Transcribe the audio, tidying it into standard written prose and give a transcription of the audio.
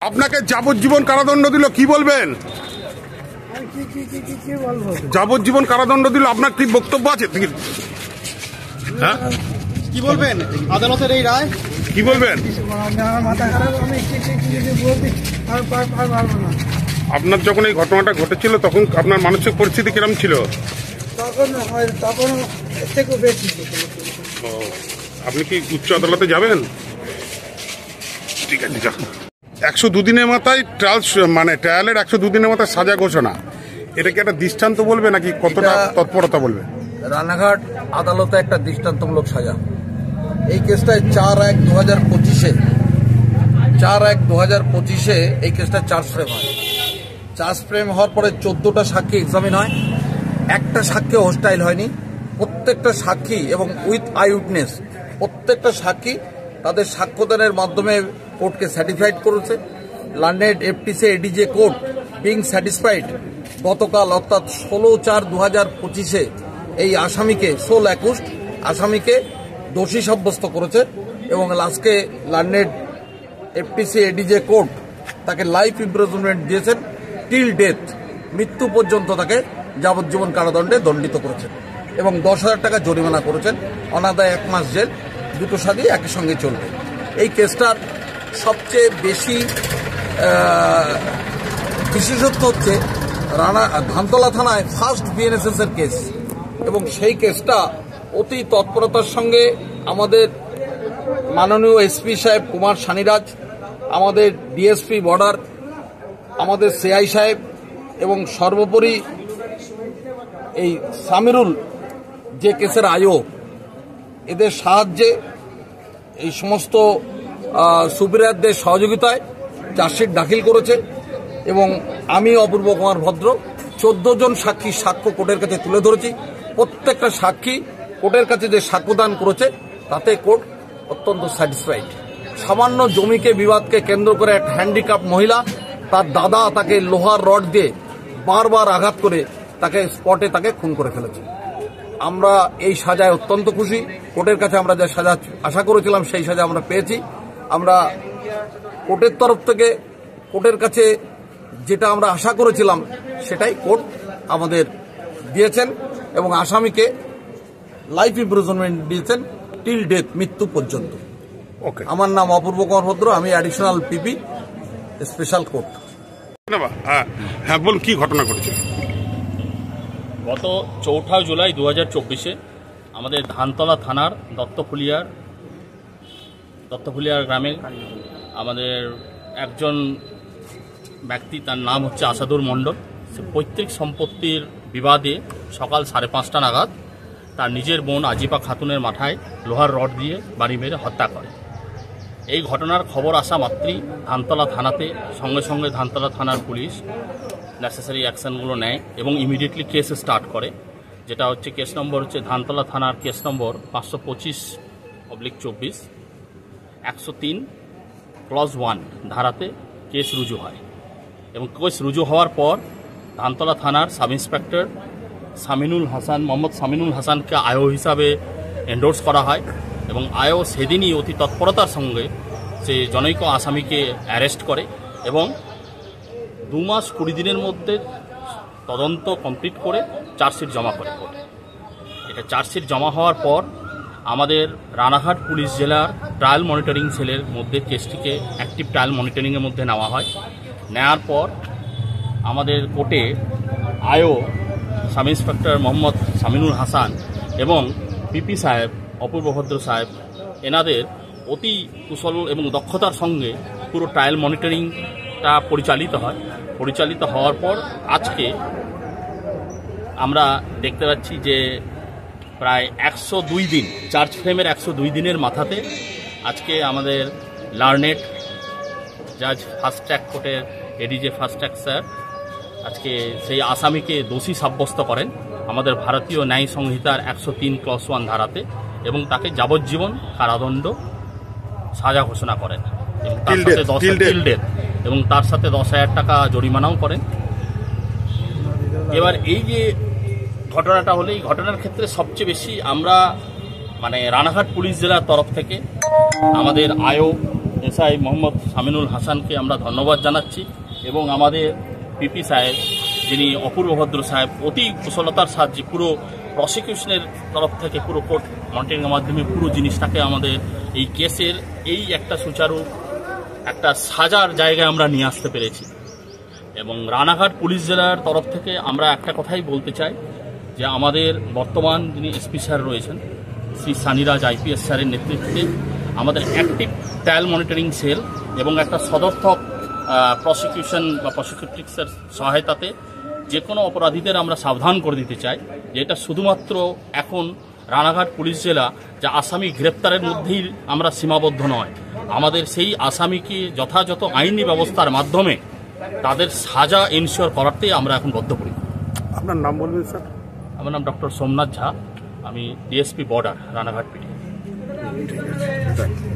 আপনাকে যাবজ্জীবন কারাদণ্ড দিল, কি বলবেন? যাবজ্জীবন কারাদণ্ড দিল, আপনার কি বক্তব্য আছে? হ্যাঁ, কি বলবেন আদালতের এই রায়? কি বলবেন? আপনার যখন এই ঘটনাটা ঘটেছিল তখন আপনার মানসিক পরিস্থিতি কিরকম ছিল? তখন থেকে বেশি। আপনি কি উচ্চ আদালতে যাবেন? ঠিক আছে, 102 দিনের মাথায় ট্রায়ালের 102 দিনের মাথায় সাজা ঘোষণা, এটা কি একটা দৃষ্টান্ত বলবে নাকি কতটা তৎপরতা বলবে? রানাঘাট আদালতে একটা দৃষ্টান্তমূলক সাজা। এই কেসটায় 4/1/2025 এই কেসটা চার্জ ফ্রেম হয়। চার্জ ফ্রেম হওয়ার পরে 14টা সাক্ষী এক্সামিন হয়। একটা সাক্ষী হোস্টাইল হয়নি। প্রত্যেকটা সাক্ষী এবং উইথ আই উইটনেস প্রত্যেকটা সাক্ষী তাদের সাক্ষ্যদানের মাধ্যমে কোর্টকে স্যাটিসফাইড করেছে। Learned FTC ADJ court being satisfied গতকাল অর্থাৎ 16/4/2025 এই আসামিকে আসামিকে দোষী সাব্যস্ত করেছে এবং লাস্টে লার্নেড এফটিসি এডিজে কোর্ট তাকে লাইফ ইমপ্রিজনমেন্ট দিয়েছেন, টিল ডেথ, মৃত্যু পর্যন্ত তাকে যাবজ্জীবন কারাদণ্ডে দণ্ডিত করেছেন এবং 10,000 টাকা জরিমানা করেছেন। অনাদায় 1 মাস জেল, দুটো সাজা একই সঙ্গে চলবে। এই কেসটার সবচেয়ে বেশি বিশেষত্ব হচ্ছে ধানতলা থানায় ফার্স্ট বিএনএসএস এর কেস এবং সেই কেসটা অতি তৎপরতার সঙ্গে আমাদের মাননীয় এসপি সাহেব কুমার সানিরাজ, আমাদের ডিএসপি বর্ডার, আমাদের সিআই সাহেব এবং সর্বোপরি এই সামিরুল যে কেসের আইও, এদের সাহায্যে এই সমস্ত সুপিরিয়রদের সহযোগিতায় চার্জশিট দাখিল করেছে এবং আমি অপূর্ব কুমার ভদ্র 14 জন সাক্ষী সাক্ষ্য কোর্টের কাছে তুলে ধরেছি। প্রত্যেকটা সাক্ষী কোর্টের কাছে যে সাক্ষ্যদান করেছে তাতে কোর্ট অত্যন্ত স্যাটিসফাইড। সামান্য জমিকে বিবাদকে কেন্দ্র করে এক হ্যান্ডিক্যাপ মহিলা, তার দাদা তাকে লোহার রড দিয়ে বারবার আঘাত করে তাকে স্পটে খুন করে ফেলেছে। আমরা এই সাজায় অত্যন্ত খুশি। কোর্টের কাছে আমরা যে সাজা আশা করেছিলাম সেই সাজা আমরা পেয়েছি। আমরা কোর্টের তরফ থেকে কোর্টের কাছে যেটা আমরা আশা করেছিলাম সেটাই কোর্ট আমাদের দিয়েছেন এবং আসামিকে লাইফ ইমপ্রিজনমেন্ট দিয়েছেন টিল ডেথ, মৃত্যু পর্যন্ত। আমার নাম অপূর্ব কুমার ভদ্র, আমি অ্যাডিশনাল পিপি স্পেশাল কোর্ট। হ্যাঁ, বলুন কি ঘটনা ঘটেছে? গত 4 জুলাই 2024 আমাদের ধানতলা থানার দত্তফুলিয়ার গ্রামে আমাদের একজন ব্যক্তি, তার নাম হচ্ছে আসাদুর মণ্ডল, সে পৈতৃক সম্পত্তির বিবাদে সকাল 5:30 নাগাদ তার নিজের বোন আজিপা খাতুনের মাথায় লোহার রড দিয়ে বাড়ি মেরে হত্যা করে। এই ঘটনার খবর আসা মাত্রই ধানতলা থানাতে সঙ্গে সঙ্গে ধানতলা থানার পুলিশ নেসেসারি অ্যাকশনগুলো নেয় এবং ইমিডিয়েটলি কেস স্টার্ট করে, যেটা হচ্ছে কেস নম্বর হচ্ছে ধানতলা থানার কেস নম্বর 525/24 103 ক্লজ 1 ধারাতে কেস রুজু হয় এবং কেস রুজু হওয়ার পর ধানতলা থানার সাব ইন্সপেক্টর মোহাম্মদ সামিনুল হাসানকে আয়ো হিসাবে এন্ডোর্স করা হয় এবং আয়ো সেদিনই অতি তৎপরতার সঙ্গে সে জনৈক আসামিকে অ্যারেস্ট করে এবং 2 মাস 20 দিনের মধ্যে তদন্ত কমপ্লিট করে চার্জশিট জমা করে কোর্টে। এটা চার্জশিট জমা হওয়ার পর আমাদের রানাঘাট পুলিশ জেলার ট্রায়াল মনিটরিং সেলের মধ্যে কেসটিকে অ্যাক্টিভ ট্রায়াল মনিটরিংয়ের মধ্যে নেওয়া হয়। নেওয়ার পর আমাদের কোর্টে আয়ো সাব ইন্সপেক্টর মোহাম্মদ সামিনুল হাসান এবং পিপি সাহেব অপূর্ব ভদ্র সাহেব, এনাদের অতি কুশল এবং দক্ষতার সঙ্গে পুরো ট্রায়াল মনিটরিংটা পরিচালিত হওয়ার পর আজকে আমরা দেখতে পাচ্ছি যে প্রায় 102 দিন, চার্জ ফ্রেমের 102 দিনের মাথাতে আজকে আমাদের লার্নেড জাজ ফার্স্ট ট্র্যাক কোর্টের এডিজে ফার্স্ট ট্র্যাক স্যার আজকে সেই আসামিকে দোষী সাব্যস্ত করেন আমাদের ভারতীয় ন্যায় সংহিতার 103(1) ধারাতে এবং তাকে যাবজ্জীবন কারাদণ্ড সাজা ঘোষণা করেন এবং তার Till সাথে death, till death. till death, এবং তার সাথে 10,000 টাকা জরিমানাও করেন। এবার এই যে ঘটনাটা হলো, এই ঘটনার ক্ষেত্রে সবচেয়ে বেশি আমরা রানাঘাট পুলিশ জেলার তরফ থেকে আমাদের আয়ো এসআই মোহাম্মদ সামিনুল হাসানকে আমরা ধন্যবাদ জানাচ্ছি এবং আমাদের পিপি সাহেব যিনি অপূর্ব ভদ্র সাহেব অতি কুশলতার সাহায্যে পুরো প্রসিকিউশনের তরফ থেকে পুরো কোর্ট মনিটরিংয়ের মাধ্যমে পুরো জিনিসটাকে আমাদের এই কেসের এই একটা সুচারু একটা সাজার জায়গায় আমরা নিয়ে আসতে পেরেছি। এবং রানাঘাট পুলিশ জেলার তরফ থেকে আমরা একটা কথাই বলতে চাই যে আমাদের বর্তমান যিনি এসপি স্যার রয়েছেন শ্রী সানিরাজ আইপিএস স্যারের নেতৃত্বে আমাদের অ্যাক্টিভ ট্রায়াল মনিটরিং সেল এবং একটা সদর্থক প্রসিকিউশন বা প্রসিকিউট্রিক্সের সহায়তাতে যে কোনো অপরাধীদের আমরা সাবধান করে দিতে চাই যে এটা শুধুমাত্র এখন রানাঘাট পুলিশ জেলা যা আসামি গ্রেপ্তারের মধ্যেই আমরা সীমাবদ্ধ নয়, আমাদের সেই আসামিকে যথাযথ আইনি ব্যবস্থার মাধ্যমে তাদের সাজা এনশিওর করাতেই আমরা এখন বদ্ধপরিকর। আপনার নাম বলবেন স্যার? আমার নাম ডক্টর সোমনাথ ঝা, আমি ডিএসপি বর্ডার রানাঘাট পিডি। ঠিক আছে, থ্যাংক ইউ।